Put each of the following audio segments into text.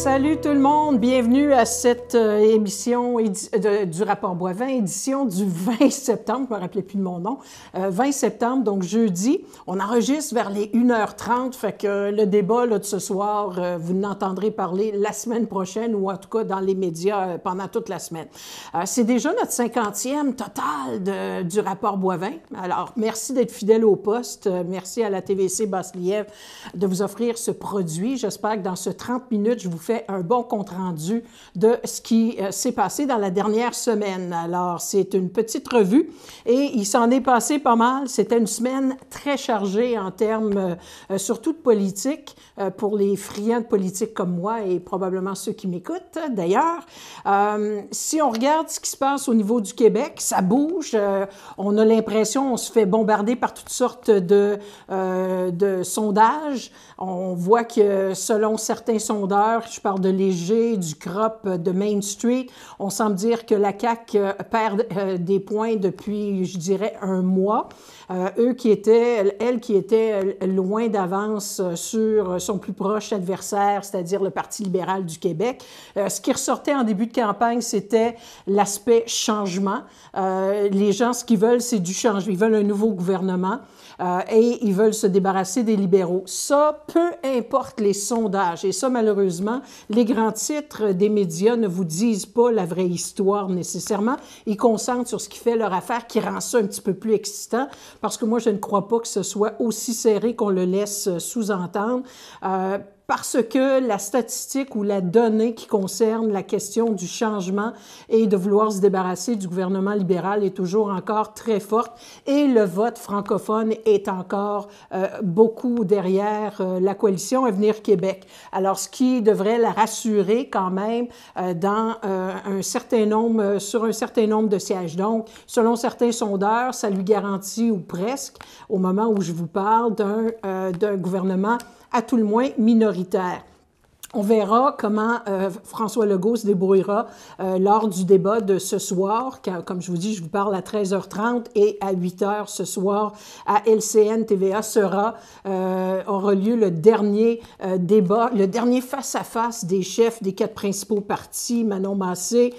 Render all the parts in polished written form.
Salut tout le monde, bienvenue à cette émission du Rapport Boivin, édition du 20 septembre, je ne me rappelais plus de mon nom, 20 septembre, donc jeudi. On enregistre vers les 1h30, fait que le débat là, de ce soir, vous n'entendrez parler la semaine prochaine ou en tout cas dans les médias pendant toute la semaine. C'est déjà notre 50e total du Rapport Boivin. Alors, merci d'être fidèle au poste, merci à la TVC Basse-Lièvre de vous offrir ce produit. J'espère que dans ce 30 minutes, je vous fais un bon compte-rendu de ce qui s'est passé dans la dernière semaine. Alors, c'est une petite revue et il s'en est passé pas mal. C'était une semaine très chargée en termes surtout de politique, pour les friands de politique comme moi et probablement ceux qui m'écoutent d'ailleurs. Si on regarde ce qui se passe au niveau du Québec, ça bouge. On a l'impression, on se fait bombarder par toutes sortes de sondages. On voit que selon certains sondeurs, je parle de Léger, du CROP, de Main Street, on semble dire que la CAQ perd des points depuis, je dirais, un mois. Elle qui était loin d'avance sur son plus proche adversaire, c'est-à-dire le Parti libéral du Québec. Ce qui ressortait en début de campagne, c'était l'aspect changement. Les gens, ce qu'ils veulent, c'est du changement. Ils veulent un nouveau gouvernement. Et ils veulent se débarrasser des libéraux. Ça, peu importe les sondages. Et ça, malheureusement, les grands titres des médias ne vous disent pas la vraie histoire nécessairement. Ils concentrent sur ce qui fait leur affaire, qui rend ça un petit peu plus excitant, parce que moi, je ne crois pas que ce soit aussi serré qu'on le laisse sous-entendre. Parce que la statistique ou la donnée qui concerne la question du changement et de vouloir se débarrasser du gouvernement libéral est toujours encore très forte et le vote francophone est encore beaucoup derrière la coalition Avenir Québec. Alors, ce qui devrait la rassurer quand même sur un certain nombre de sièges. Donc, selon certains sondeurs, ça lui garantit, ou presque, au moment où je vous parle, d'un gouvernement à tout le moins minoritaire. On verra comment François Legault se débrouillera lors du débat de ce soir. Comme je vous dis, je vous parle à 13h30 et à 8h ce soir à LCN TVA aura lieu le dernier débat, le dernier face-à-face des chefs des 4 principaux partis, Manon Massé,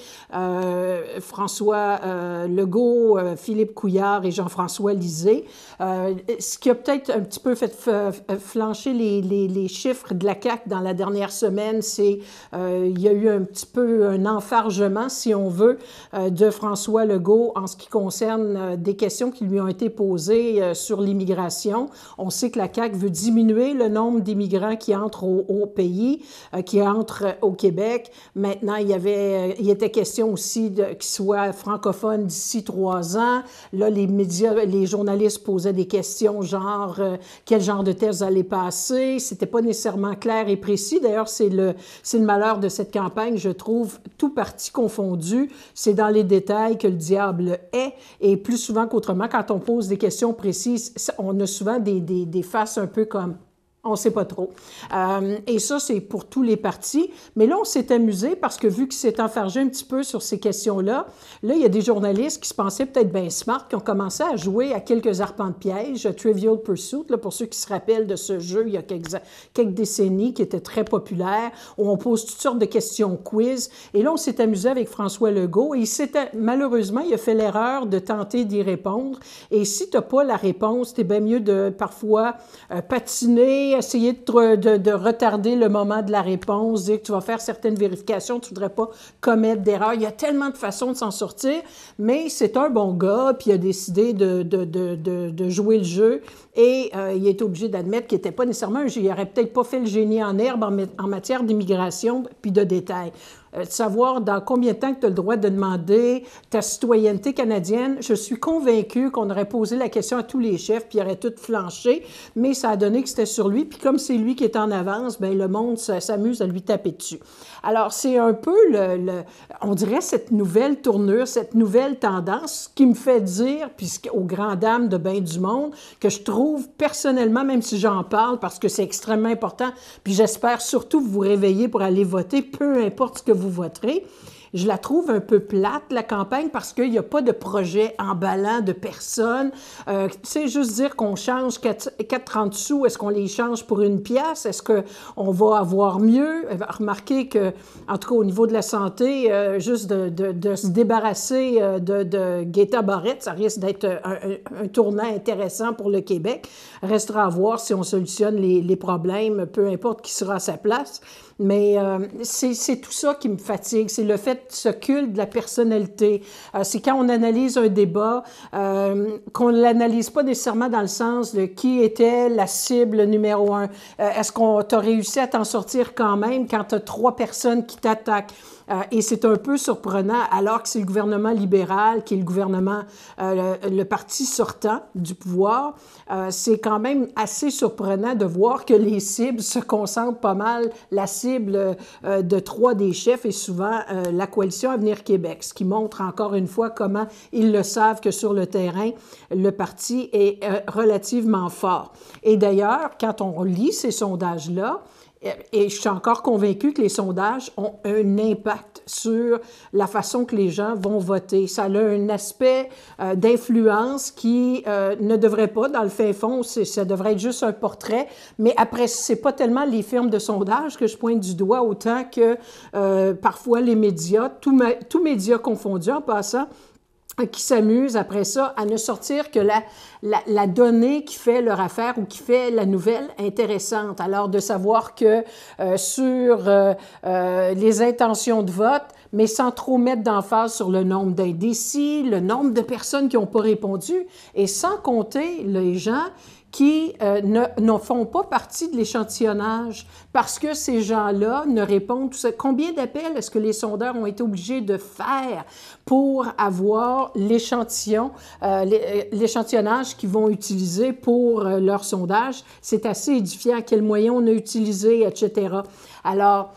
François Legault, Philippe Couillard et Jean-François Lisée. Ce qui a peut-être un petit peu fait flancher les chiffres de la CAQ dans la dernière semaine, c'est il y a eu un petit peu un enfargement, si on veut, de François Legault en ce qui concerne des questions qui lui ont été posées sur l'immigration. On sait que la CAQ veut diminuer le nombre d'immigrants qui entrent au pays, qui entrent au Québec. Maintenant, il était question aussi qu'ils soient francophones d'ici 3 ans. Là, les médias, les journalistes posaient des questions genre quel genre de thèse allait passer. C'était pas nécessairement clair et précis. D'ailleurs, c'est le malheur de cette campagne, je trouve, tout parti confondu. C'est dans les détails que le diable est. Et plus souvent qu'autrement, quand on pose des questions précises, on a souvent des faces un peu comme... On ne sait pas trop. Et ça, c'est pour tous les partis. Mais là, on s'est amusé parce que vu qu'il s'est enfargé un petit peu sur ces questions-là, là, il y a des journalistes qui se pensaient peut-être bien smart, qui ont commencé à jouer à quelques arpents de piège, Trivial Pursuit, là, pour ceux qui se rappellent de ce jeu il y a quelques décennies, qui était très populaire, où on pose toutes sortes de questions quiz. Et là, on s'est amusé avec François Legault. Et malheureusement, il a fait l'erreur de tenter d'y répondre. Et si tu n'as pas la réponse, c'est bien mieux de parfois patiner, essayer de retarder le moment de la réponse, dire que tu vas faire certaines vérifications, tu ne voudrais pas commettre d'erreurs. Il y a tellement de façons de s'en sortir, mais c'est un bon gars, puis il a décidé de jouer le jeu et il est obligé d'admettre qu'il n'était pas nécessairement un génie. Il n'aurait peut-être pas fait le génie en herbe en matière d'immigration puis de détails. De savoir dans combien de temps tu as le droit de demander ta citoyenneté canadienne. Je suis convaincue qu'on aurait posé la question à tous les chefs, puis ils auraient tout flanché, mais ça a donné que c'était sur lui. Puis comme c'est lui qui est en avance, bien, le monde s'amuse à lui taper dessus. Alors, c'est un peu, on dirait, cette nouvelle tournure, cette nouvelle tendance qui me fait dire, puis aux grandes dames de bien du monde, que je trouve personnellement, même si j'en parle, parce que c'est extrêmement important, puis j'espère surtout vous réveiller pour aller voter, peu importe ce que vous voterez, Je la trouve un peu plate, la campagne, parce qu'il n'y a pas de projet emballant de personne. Tu sais, juste dire qu'on change 4,30 sous, est-ce qu'on les change pour 1 pièce? Est-ce qu'on va avoir mieux? Remarquez que, en tout cas, au niveau de la santé, juste de se débarrasser de Gaétan Barrette, ça risque d'être un tournant intéressant pour le Québec. Restera à voir si on solutionne les problèmes, peu importe qui sera à sa place. Mais c'est tout ça qui me fatigue, c'est le fait, ce culte de la personnalité. C'est quand on analyse un débat, qu'on ne l'analyse pas nécessairement dans le sens de qui était la cible numéro 1. Est-ce qu'on t'a réussi à t'en sortir quand même quand tu as 3 personnes qui t'attaquent? Et c'est un peu surprenant, alors que c'est le gouvernement libéral, qui est le gouvernement, le parti sortant du pouvoir. C'est quand même assez surprenant de voir que les cibles se concentrent pas mal. La cible de 3 des chefs est souvent la coalition Avenir Québec, ce qui montre encore une fois comment ils le savent que sur le terrain, le parti est relativement fort. Et d'ailleurs, quand on lit ces sondages-là, et je suis encore convaincue que les sondages ont un impact sur la façon que les gens vont voter. Ça a un aspect d'influence qui ne devrait pas, dans le fin fond, ça devrait être juste un portrait, mais après, c'est pas tellement les firmes de sondage que je pointe du doigt, autant que parfois les médias, tous médias confondus en passant, qui s'amusent après ça à ne sortir que la donnée qui fait leur affaire ou qui fait la nouvelle intéressante. Alors, de savoir que sur les intentions de vote, mais sans trop mettre d'emphase sur le nombre d'indécis, le nombre de personnes qui n'ont pas répondu, et sans compter les gens qui ne font pas partie de l'échantillonnage parce que ces gens-là ne répondent. Combien d'appels est-ce que les sondeurs ont été obligés de faire pour avoir l'échantillon, l'échantillonnage qu'ils vont utiliser pour leur sondage? C'est assez édifiant. Quels moyens on a utilisés, etc. Alors,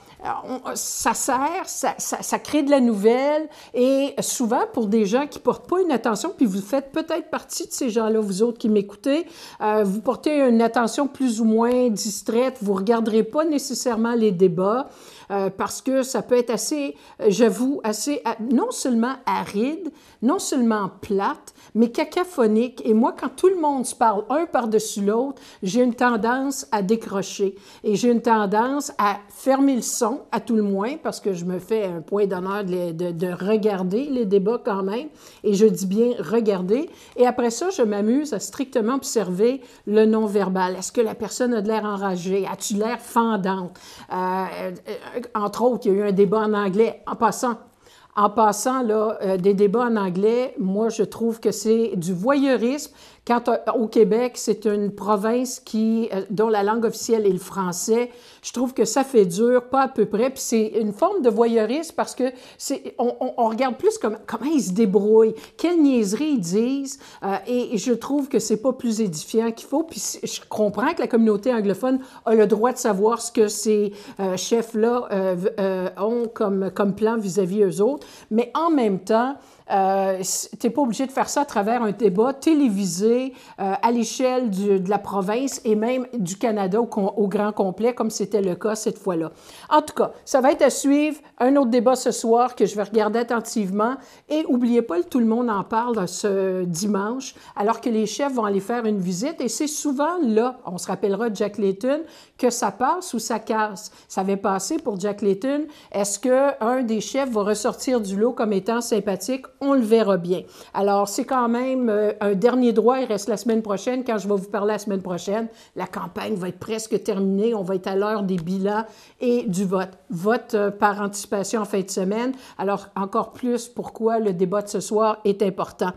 ça sert, ça crée de la nouvelle et souvent pour des gens qui ne portent pas une attention, puis vous faites peut-être partie de ces gens-là, vous autres qui m'écoutez, vous portez une attention plus ou moins distraite, vous ne regarderez pas nécessairement les débats parce que ça peut être assez, j'avoue, assez non seulement aride, non seulement plate, mais cacophonique. Et moi, quand tout le monde se parle un par-dessus l'autre, j'ai une tendance à décrocher et j'ai une tendance à fermer le son, à tout le moins, parce que je me fais un point d'honneur de regarder les débats quand même, et je dis bien regarder. Et après ça, je m'amuse à strictement observer le non-verbal. Est-ce que la personne a de l'air enragée? As-tu l'air fendante? Entre autres, il y a eu un débat en anglais. En passant, là, des débats en anglais, moi, je trouve que c'est du voyeurisme. Quand au Québec, c'est une province dont la langue officielle est le français, je trouve que ça fait dur, pas à peu près. Puis c'est une forme de voyeurisme parce que on regarde plus comment ils se débrouillent, quelles niaiseries ils disent. Et je trouve que c'est pas plus édifiant qu'il faut. Puis je comprends que la communauté anglophone a le droit de savoir ce que ces chefs-là ont comme plan vis-à-vis eux autres. Mais en même temps, tu n'es pas obligé de faire ça à travers un débat télévisé à l'échelle de la province et même du Canada au grand complet, comme c'était le cas cette fois-là. En tout cas, ça va être à suivre. Un autre débat ce soir que je vais regarder attentivement. Et n'oubliez pas, tout le monde en parle ce dimanche, alors que les chefs vont aller faire une visite. Et c'est souvent là, on se rappellera de Jack Layton, que ça passe ou ça casse. Ça avait passé pour Jack Layton. Est-ce qu'un des chefs va ressortir du lot comme étant sympathique? On le verra bien. Alors, c'est quand même un dernier droit. Il reste la semaine prochaine. Quand je vais vous parler la semaine prochaine, la campagne va être presque terminée. On va être à l'heure des bilans et du vote. Vote par anticipation en fin de semaine. Alors, encore plus pourquoi le débat de ce soir est important.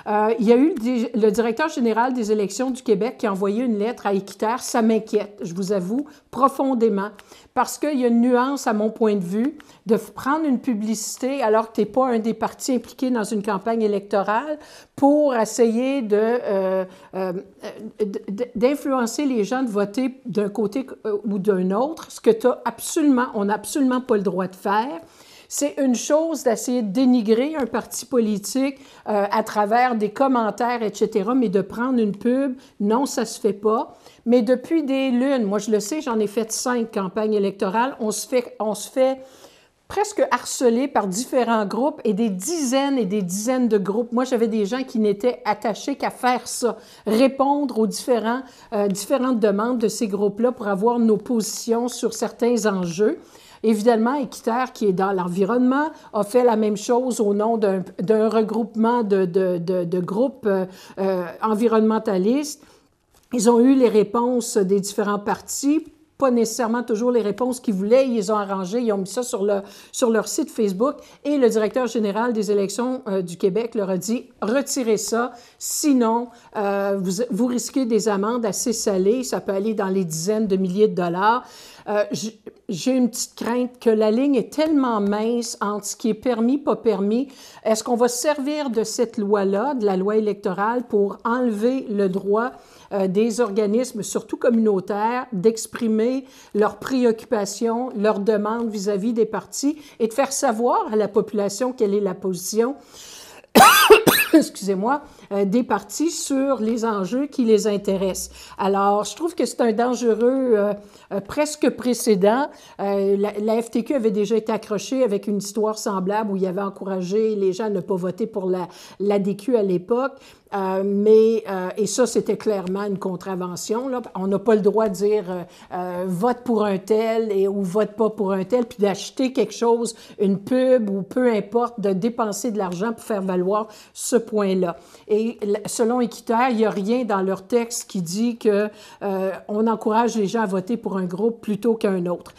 Il y a eu le directeur général des élections du Québec qui a envoyé une lettre à Équiterre. Ça m'inquiète, je vous avoue, profondément. Parce qu'il y a une nuance, à mon point de vue, de prendre une publicité alors que tu n'es pas un des partis impliqués dans une campagne électorale pour essayer d'influencer les gens de voter d'un côté ou d'un autre, ce que on n'a absolument pas le droit de faire. C'est une chose d'essayer de dénigrer un parti politique à travers des commentaires, etc., mais de prendre une pub, non, ça se fait pas. Mais depuis des lunes, moi je le sais, j'en ai fait 5 campagnes électorales, on se fait presque harcelé par différents groupes et des dizaines de groupes. Moi, j'avais des gens qui n'étaient attachés qu'à faire ça, répondre aux différentes demandes de ces groupes-là pour avoir nos positions sur certains enjeux. Évidemment, Équiterre, qui est dans l'environnement, a fait la même chose au nom d'un regroupement de groupes environnementalistes. Ils ont eu les réponses des différents partis, pas nécessairement toujours les réponses qu'ils voulaient. Ils les ont arrangées, ils ont mis ça sur leur site Facebook. Et le directeur général des élections du Québec leur a dit « Retirez ça, sinon vous risquez des amendes assez salées. Ça peut aller dans les dizaines de milliers de dollars. » J'ai une petite crainte que la ligne est tellement mince entre ce qui est permis, pas permis. Est-ce qu'on va se servir de cette loi-là, de la loi électorale, pour enlever le droit des organismes, surtout communautaires, d'exprimer leurs préoccupations, leurs demandes vis-à-vis des partis et de faire savoir à la population quelle est la position excusez-moi, des partis sur les enjeux qui les intéressent. Alors, je trouve que c'est un dangereux presque précédent. La FTQ avait déjà été accrochée avec une histoire semblable où il avait encouragé les gens à ne pas voter pour l'ADQ à l'époque. Et ça, c'était clairement une contravention, là. On n'a pas le droit de dire vote pour un tel ou vote pas pour un tel, puis d'acheter quelque chose, une pub ou peu importe, de dépenser de l'argent pour faire valoir ce point-là. Et selon Équiterre, il n'y a rien dans leur texte qui dit qu'on encourage les gens à voter pour un groupe plutôt qu'un autre.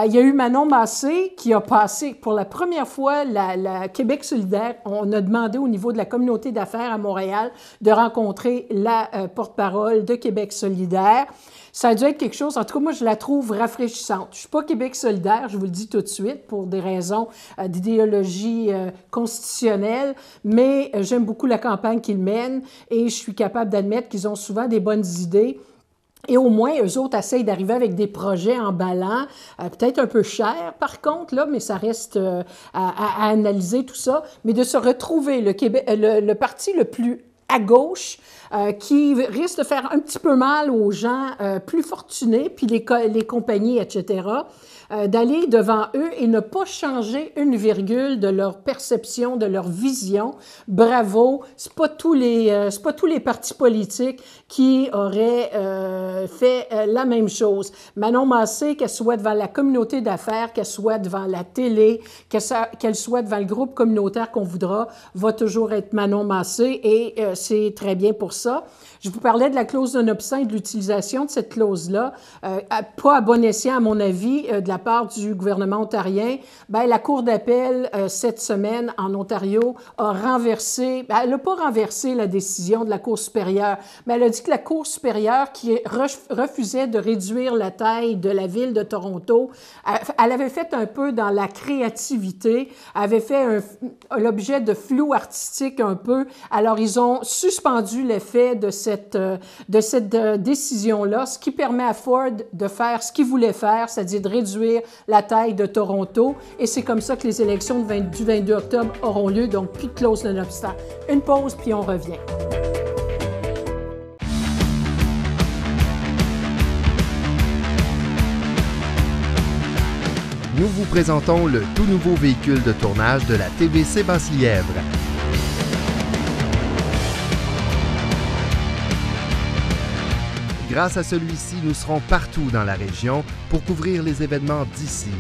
Il y a eu Manon Massé qui a passé pour la première fois la Québec solidaire. On a demandé au niveau de la communauté d'affaires à Montréal de rencontrer la porte-parole de Québec solidaire. Ça a dû être quelque chose, en tout cas, moi, je la trouve rafraîchissante. Je ne suis pas Québec solidaire, je vous le dis tout de suite, pour des raisons d'idéologie constitutionnelle, mais j'aime beaucoup la campagne qu'ils mènent et je suis capable d'admettre qu'ils ont souvent des bonnes idées. Et au moins, eux autres essayent d'arriver avec des projets emballants, peut-être un peu chers par contre, là, mais ça reste à analyser tout ça, mais de se retrouver le parti le plus à gauche, qui risque de faire un petit peu mal aux gens plus fortunés, puis les compagnies, etc., d'aller devant eux et ne pas changer une virgule de leur perception, de leur vision. Bravo, c'est pas tous les partis politiques qui auraient fait la même chose. Manon Massé, qu'elle soit devant la communauté d'affaires, qu'elle soit devant la télé, qu'elle soit devant le groupe communautaire qu'on voudra, va toujours être Manon Massé et c'est très bien pour ça. Je vous parlais de la clause de non-obstant et de l'utilisation de cette clause-là. Pas à bon escient, à mon avis, de la part du gouvernement ontarien. Bien, la Cour d'appel, cette semaine, en Ontario, a renversé... Bien, elle n'a pas renversé la décision de la Cour supérieure, mais elle a dit que la Cour supérieure, qui refusait de réduire la taille de la ville de Toronto, elle avait fait un peu dans la créativité, avait fait l'objet de flou artistique un peu. Alors, ils ont suspendu l'effet de cette décision-là, ce qui permet à Ford de faire ce qu'il voulait faire, c'est-à-dire de réduire la taille de Toronto. Et c'est comme ça que les élections du 22 octobre auront lieu, donc plus de clause de non-obstant. Une pause, puis on revient. Nous vous présentons le tout nouveau véhicule de tournage de la TVC Basse-Lièvre. Grâce à celui-ci, nous serons partout dans la région pour couvrir les événements d'ici.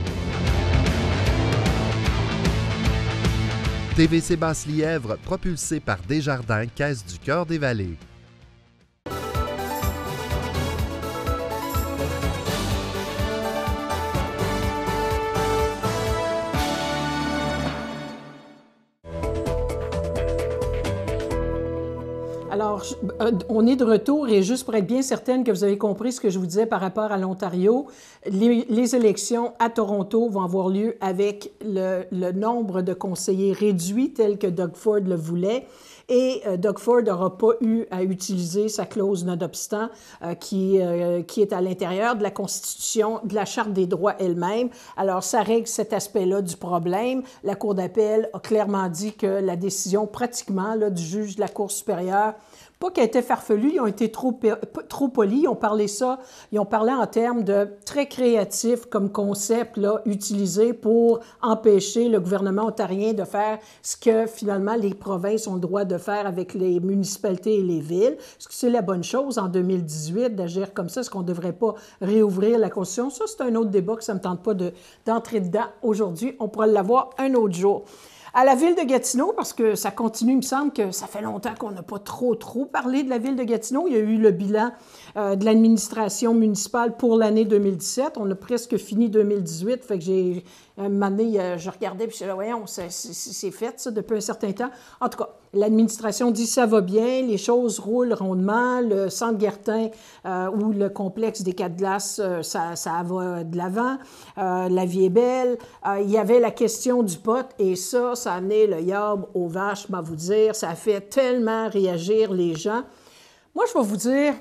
TVC Basse-Lièvre, propulsé par Desjardins, Caisse du Cœur des Vallées. Alors, on est de retour et juste pour être bien certaine que vous avez compris ce que je vous disais par rapport à l'Ontario, les élections à Toronto vont avoir lieu avec le nombre de conseillers réduit tel que Doug Ford le voulait. Et Doug Ford n'aura pas eu à utiliser sa clause non-obstant qui est à l'intérieur de la Constitution, de la Charte des droits elle-même. Alors, ça règle cet aspect-là du problème. La Cour d'appel a clairement dit que la décision pratiquement là, du juge de la Cour supérieure Pas qu'elle était farfelue, ils ont été trop polis, ils ont parlé en termes de très créatifs comme concept là, utilisé pour empêcher le gouvernement ontarien de faire ce que finalement les provinces ont le droit de faire avec les municipalités et les villes. Est-ce que c'est la bonne chose en 2018 d'agir comme ça? Est-ce qu'on ne devrait pas réouvrir la Constitution? Ça, c'est un autre débat que ça ne me tente pas d'entrer dedans aujourd'hui. On pourra l'avoir un autre jour. À la ville de Gatineau, parce que ça continue, il me semble que ça fait longtemps qu'on n'a pas trop parlé de la ville de Gatineau. Il y a eu le bilan de l'administration municipale pour l'année 2017. On a presque fini 2018, fait que j'ai un moment donné, je regardais puis je disais, voyons, c'est fait ça depuis un certain temps. En tout cas, l'administration dit ça va bien, les choses roulent rondement, le centre Guertin ou le complexe des Quatre Glaces, ça va de l'avant, la vie est belle. Il y avait la question du pot et ça a amené le yab aux vaches, je vais vous dire, ça a fait tellement réagir les gens. Moi, je vais vous dire,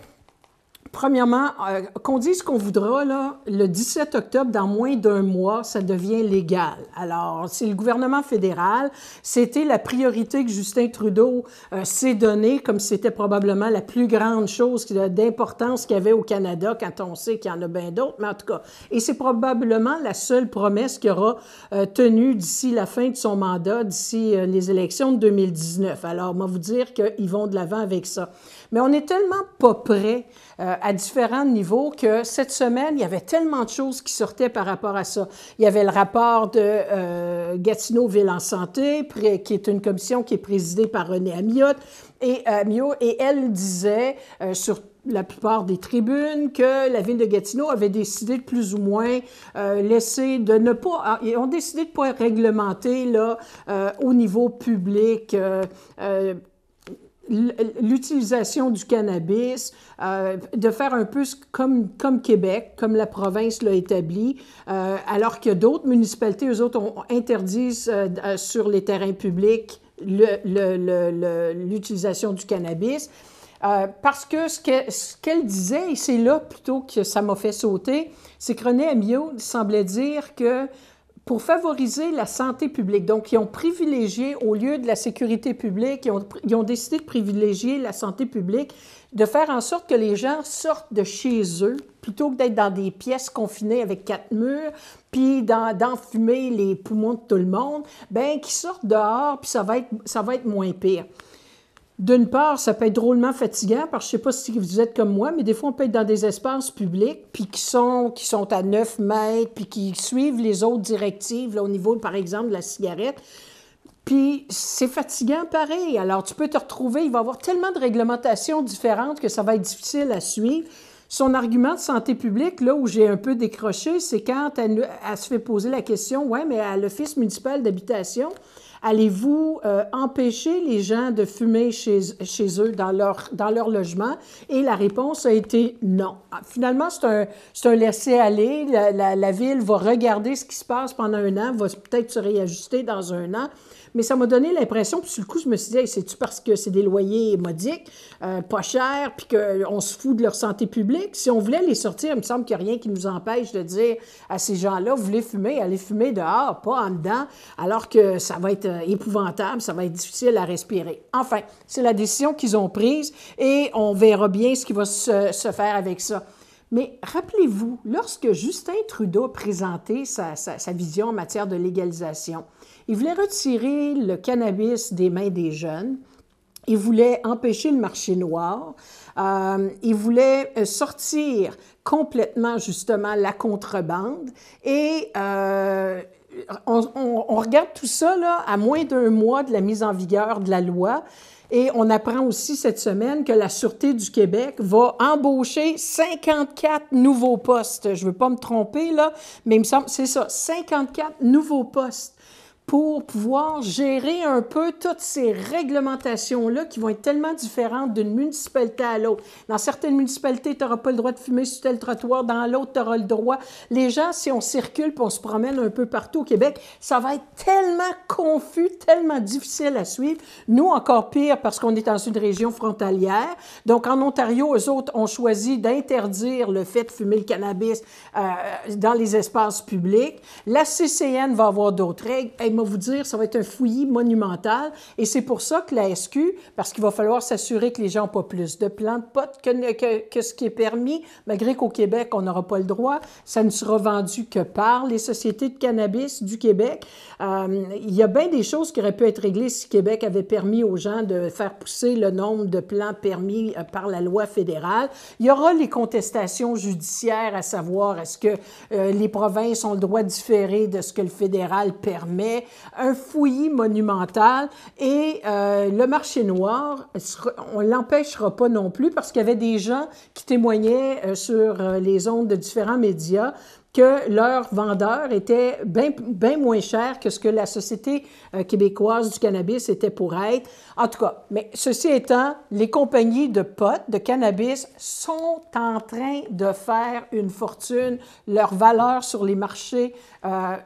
premièrement, qu'on dise ce qu'on voudra, là, le 17 octobre, dans moins d'un mois, ça devient légal. Alors, c'est le gouvernement fédéral. C'était la priorité que Justin Trudeau s'est donnée, comme c'était probablement la plus grande chose d'importance qu'il y avait au Canada, quand on sait qu'il y en a bien d'autres, mais en tout cas. Et c'est probablement la seule promesse qu'il aura tenue d'ici la fin de son mandat, d'ici les élections de 2019. Alors, on va vous dire qu'ils vont de l'avant avec ça. Mais on n'est tellement pas prêts à différents niveaux que cette semaine, il y avait tellement de choses qui sortaient par rapport à ça. Il y avait le rapport de Gatineau Ville en santé, qui est une commission qui est présidée par Renée Amiotte, et elle disait sur la plupart des tribunes que la ville de Gatineau avait décidé de plus ou moins laisser de ne pas... Ils ont décidé de ne pas réglementer là, au niveau public l'utilisation du cannabis, de faire un peu comme Québec, comme la province l'a établi, alors que d'autres municipalités, eux autres, interdisent sur les terrains publics l'utilisation du cannabis. Parce que ce qu'elle disait, et c'est là plutôt que ça m'a fait sauter, c'est que Renée Amiotte semblait dire que pour favoriser la santé publique. Donc, ils ont privilégié, au lieu de la sécurité publique, ils ont décidé de privilégier la santé publique, de faire en sorte que les gens sortent de chez eux, plutôt que d'être dans des pièces confinées avec 4 murs, puis d'enfumer les poumons de tout le monde, bien, qu'ils sortent dehors, puis ça va être moins pire. D'une part, ça peut être drôlement fatigant, parce que je ne sais pas si vous êtes comme moi, mais des fois, on peut être dans des espaces publics, puis qui sont à 9 mètres, puis qui suivent les autres directives, là, au niveau, par exemple, de la cigarette. Puis c'est fatigant pareil. Alors, tu peux te retrouver, il va y avoir tellement de réglementations différentes que ça va être difficile à suivre. Son argument de santé publique, là où j'ai un peu décroché, c'est quand elle se fait poser la question, « Ouais, mais à l'Office municipal d'habitation, allez-vous empêcher les gens de fumer chez eux dans leur logement? » Et la réponse a été non. Finalement, c'est un laisser-aller. La Ville va regarder ce qui se passe pendant un an, va peut-être se réajuster dans un an. Mais ça m'a donné l'impression, puis sur le coup, je me suis dit, hey, c'est-tu parce que c'est des loyers modiques, pas chers, puis qu'on se fout de leur santé publique? Si on voulait les sortir, il me semble qu'il n'y a rien qui nous empêche de dire à ces gens-là, vous voulez fumer, allez fumer dehors, pas en dedans, alors que ça va être épouvantable, ça va être difficile à respirer. Enfin, c'est la décision qu'ils ont prise et on verra bien ce qui va se faire avec ça. Mais rappelez-vous, lorsque Justin Trudeau a présenté sa vision en matière de légalisation, il voulait retirer le cannabis des mains des jeunes, il voulait empêcher le marché noir, il voulait sortir complètement, justement, la contrebande et on regarde tout ça là, à moins d'un mois de la mise en vigueur de la loi. Et on apprend aussi cette semaine que la Sûreté du Québec va embaucher 54 nouveaux postes. Je ne veux pas me tromper, là, mais il me semble, c'est ça, 54 nouveaux postes pour pouvoir gérer un peu toutes ces réglementations-là qui vont être tellement différentes d'une municipalité à l'autre. Dans certaines municipalités, tu n'auras pas le droit de fumer sur tel trottoir. Dans l'autre, tu auras le droit. Les gens, si on circule et on se promène un peu partout au Québec, ça va être tellement confus, tellement difficile à suivre. Nous, encore pire, parce qu'on est dans une région frontalière. Donc, en Ontario, eux autres ont choisi d'interdire le fait de fumer le cannabis dans les espaces publics. La CCN va avoir d'autres règles. Et moi vous dire, ça va être un fouillis monumental. Et c'est pour ça que la SQ, parce qu'il va falloir s'assurer que les gens n'ont pas plus de plants de pot que ce qui est permis, malgré qu'au Québec, on n'aura pas le droit. Ça ne sera vendu que par les sociétés de cannabis du Québec. Il y a bien des choses qui auraient pu être réglées si Québec avait permis aux gens de faire pousser le nombre de plants permis par la loi fédérale. Il y aura les contestations judiciaires à savoir est-ce que les provinces ont le droit de différer de ce que le fédéral permet, un fouillis monumental et le marché noir, on ne l'empêchera pas non plus parce qu'il y avait des gens qui témoignaient sur les ondes de différents médias que leurs vendeurs étaient bien moins chers que ce que la Société québécoise du cannabis était pour être. En tout cas, mais ceci étant, les compagnies de pot, de cannabis, sont en train de faire une fortune. Leur valeur sur les marchés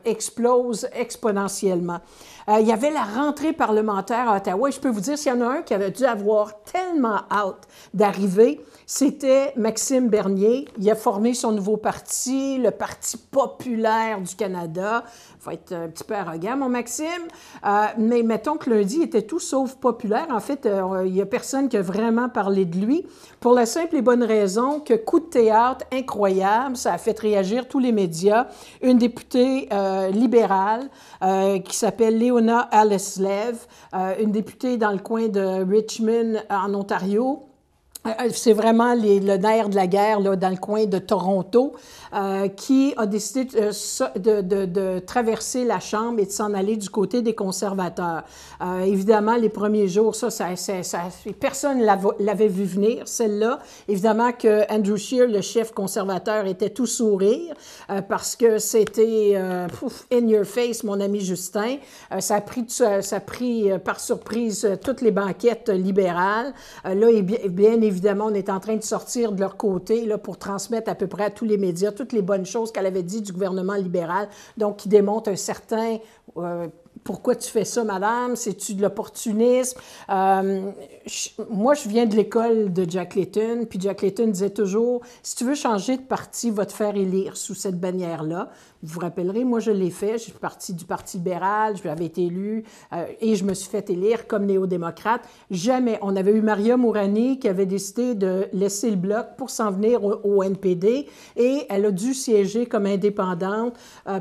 explose exponentiellement. Il y avait la rentrée parlementaire à Ottawa. Et je peux vous dire, s'il y en a un qui avait dû avoir tellement hâte d'arriver, c'était Maxime Bernier. Il a formé son nouveau parti, le Parti populaire du Canada. Il faut être un petit peu arrogant, mon Maxime. Mais mettons que lundi, il était tout sauf populaire. En fait, il n'y a personne qui a vraiment parlé de lui. Pour la simple et bonne raison que coup de théâtre incroyable, ça a fait réagir tous les médias. Une députée libérale qui s'appelle Léona Alleslev, une députée dans le coin de Richmond, en Ontario. C'est vraiment le nerf de la guerre là, dans le coin de Toronto qui a décidé de traverser la Chambre et de s'en aller du côté des conservateurs. Évidemment, les premiers jours, personne ne l'avait vu venir, celle-là. Évidemment que Andrew Scheer, le chef conservateur, était tout sourire parce que c'était in your face, mon ami Justin. Ça a pris par surprise toutes les banquettes libérales. Là, bien évidemment, on est en train de sortir de leur côté là, pour transmettre à peu près à tous les médias toutes les bonnes choses qu'elle avait dit du gouvernement libéral, donc qui démontre un certain pourquoi tu fais ça, madame? C'est-tu de l'opportunisme? Moi, je viens de l'école de Jack Layton, puis Jack Layton disait toujours, si tu veux changer de parti, va te faire élire sous cette bannière-là. Vous vous rappellerez, moi, je l'ai fait. Je suis partie du Parti libéral, j'avais été élue et je me suis fait élire comme néo-démocrate. Jamais. On avait eu Maria Mourani qui avait décidé de laisser le Bloc pour s'en venir au NPD et elle a dû siéger comme indépendante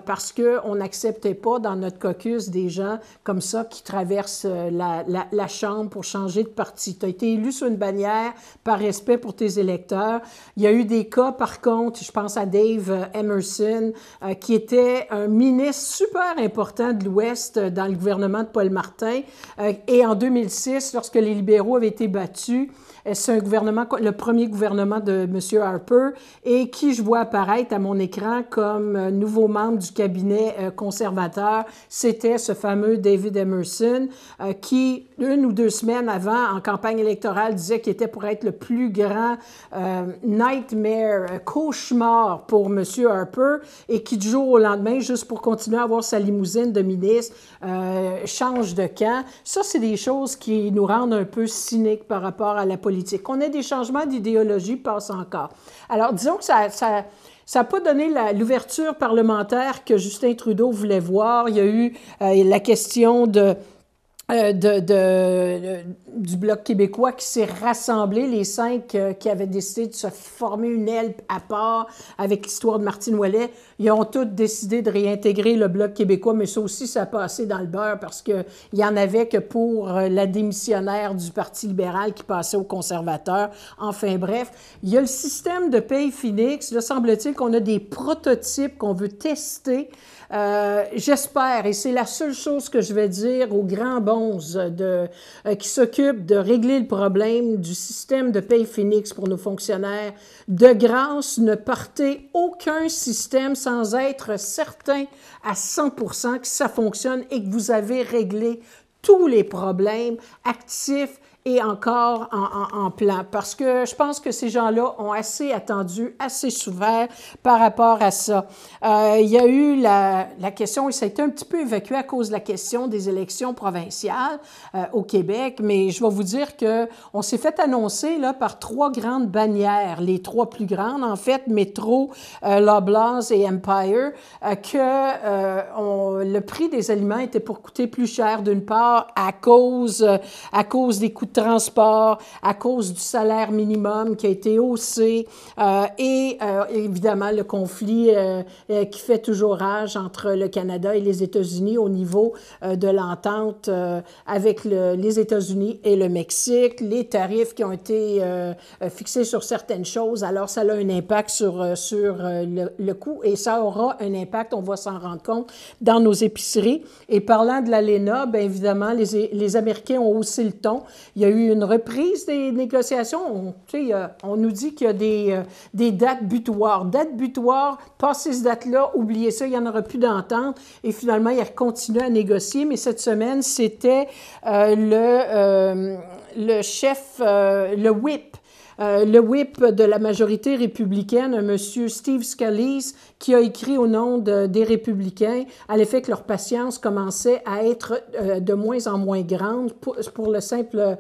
parce qu'on n'acceptait pas dans notre caucus des gens comme ça qui traversent la Chambre pour changer de parti. Tu as été élu sur une bannière par respect pour tes électeurs. Il y a eu des cas, par contre, je pense à Dave Emerson, qui était un ministre super important de l'Ouest dans le gouvernement de Paul Martin. Et en 2006, lorsque les libéraux avaient été battus, c'est un gouvernement, le premier gouvernement de M. Harper, et qui je vois apparaître à mon écran comme nouveau membre du cabinet conservateur, c'était ce fameux David Emerson, qui, 1 ou 2 semaines avant, en campagne électorale, disait qu'il était pour être le plus grand nightmare, cauchemar pour M. Harper, et qui, du jour au lendemain, juste pour continuer à avoir sa limousine de ministre, change de camp. Ça, c'est des choses qui nous rendent un peu cyniques par rapport à la politique. Qu'on ait des changements d'idéologie passe encore. Alors, disons que ça n'a pas donné l'ouverture parlementaire que Justin Trudeau voulait voir. Il y a eu la question du Bloc québécois qui s'est rassemblé, les 5 qui avaient décidé de se former une aile à part avec l'histoire de Martine Ouellet. Ils ont tous décidé de réintégrer le Bloc québécois, mais ça aussi, ça a passé dans le beurre parce qu'il y en avait que pour la démissionnaire du Parti libéral qui passait aux conservateurs. Enfin bref, il y a le système de paye Phoenix. Là, semble-t-il qu'on a des prototypes qu'on veut tester. J'espère, et c'est la seule chose que je vais dire aux grands bonzes qui s'occupent de régler le problème du système de paye Phoenix pour nos fonctionnaires, de grâce, ne partez aucun système sans être certain à 100% que ça fonctionne et que vous avez réglé tous les problèmes actifs est encore en plan. Parce que je pense que ces gens-là ont assez attendu, assez souffert par rapport à ça. Il y a eu la question, et ça a été un petit peu évacué à cause de la question des élections provinciales au Québec, mais je vais vous dire qu'on s'est fait annoncer là, par 3 grandes bannières, les 3 plus grandes, en fait, Métro, Loblaws et Empire, que le prix des aliments était pour coûter plus cher, d'une part, à cause des coûts de transport, à cause du salaire minimum qui a été haussé et évidemment le conflit qui fait toujours rage entre le Canada et les États-Unis au niveau de l'entente avec les États-Unis et le Mexique, les tarifs qui ont été fixés sur certaines choses. Alors, ça a un impact sur le coût et ça aura un impact, on va s'en rendre compte, dans nos épiceries. Et parlant de l'ALENA, bien évidemment, les Américains ont haussé le ton. Il y a eu une reprise des négociations. On nous dit qu'il y a des dates butoirs. Date butoir, passez cette date-là, oubliez ça, il n'y en aura plus d'entente. Et finalement, ils continuent à négocier. Mais cette semaine, c'était le chef, le whip. Le whip de la majorité républicaine, M. Steve Scalise, qui a écrit au nom des républicains à l'effet que leur patience commençait à être de moins en moins grande pour la simple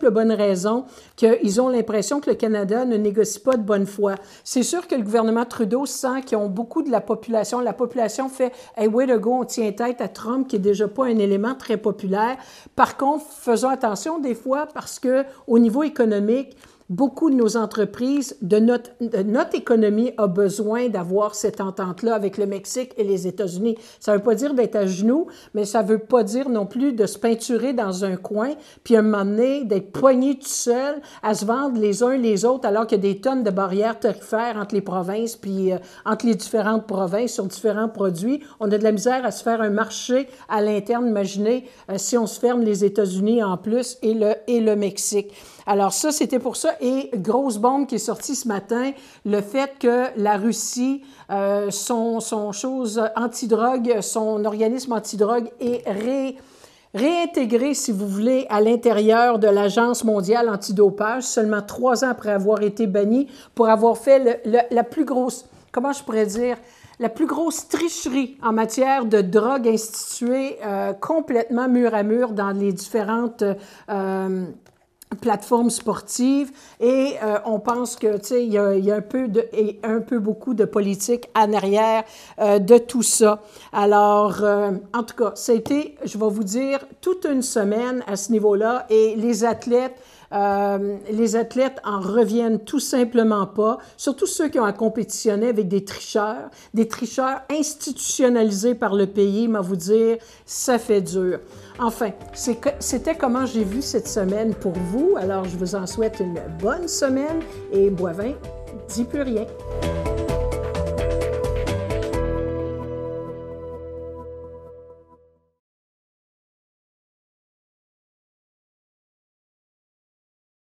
bonne raison qu'ils ont l'impression que le Canada ne négocie pas de bonne foi. C'est sûr que le gouvernement Trudeau sent qu'ils ont beaucoup de la population. La population fait « Hey, way to go, on tient tête à Trump, qui est déjà pas un élément très populaire. » Par contre, faisons attention des fois parce que au niveau économique, beaucoup de nos entreprises, de notre économie a besoin d'avoir cette entente-là avec le Mexique et les États-Unis. Ça ne veut pas dire d'être à genoux, mais ça ne veut pas dire non plus de se peinturer dans un coin, puis à un moment donné, d'être poigné tout seul à se vendre les uns les autres, alors qu'il y a des tonnes de barrières tarifaires entre les provinces, puis entre les différentes provinces sur différents produits. On a de la misère à se faire un marché à l'interne. Imaginez si on se ferme les États-Unis en plus et le Mexique. Alors ça, c'était pour ça. Et grosse bombe qui est sortie ce matin, le fait que la Russie, son chose antidrogue, son organisme antidrogue est réintégré, si vous voulez, à l'intérieur de l'Agence mondiale antidopage, seulement 3 ans après avoir été banni, pour avoir fait la plus grosse, comment je pourrais dire, la plus grosse tricherie en matière de drogue instituée complètement mur à mur dans les différentes plateformes sportives et on pense que, tu sais, il y a un peu beaucoup de politique en arrière de tout ça. Alors, en tout cas, ça a été, je vais vous dire, toute une semaine à ce niveau-là et les athlètes en reviennent tout simplement pas, surtout ceux qui ont à compétitionner avec des tricheurs institutionnalisés par le pays, mais à vous dire, ça fait dur. Enfin, c'était comment j'ai vu cette semaine pour vous. Alors, je vous en souhaite une bonne semaine et Boivin, dis plus rien.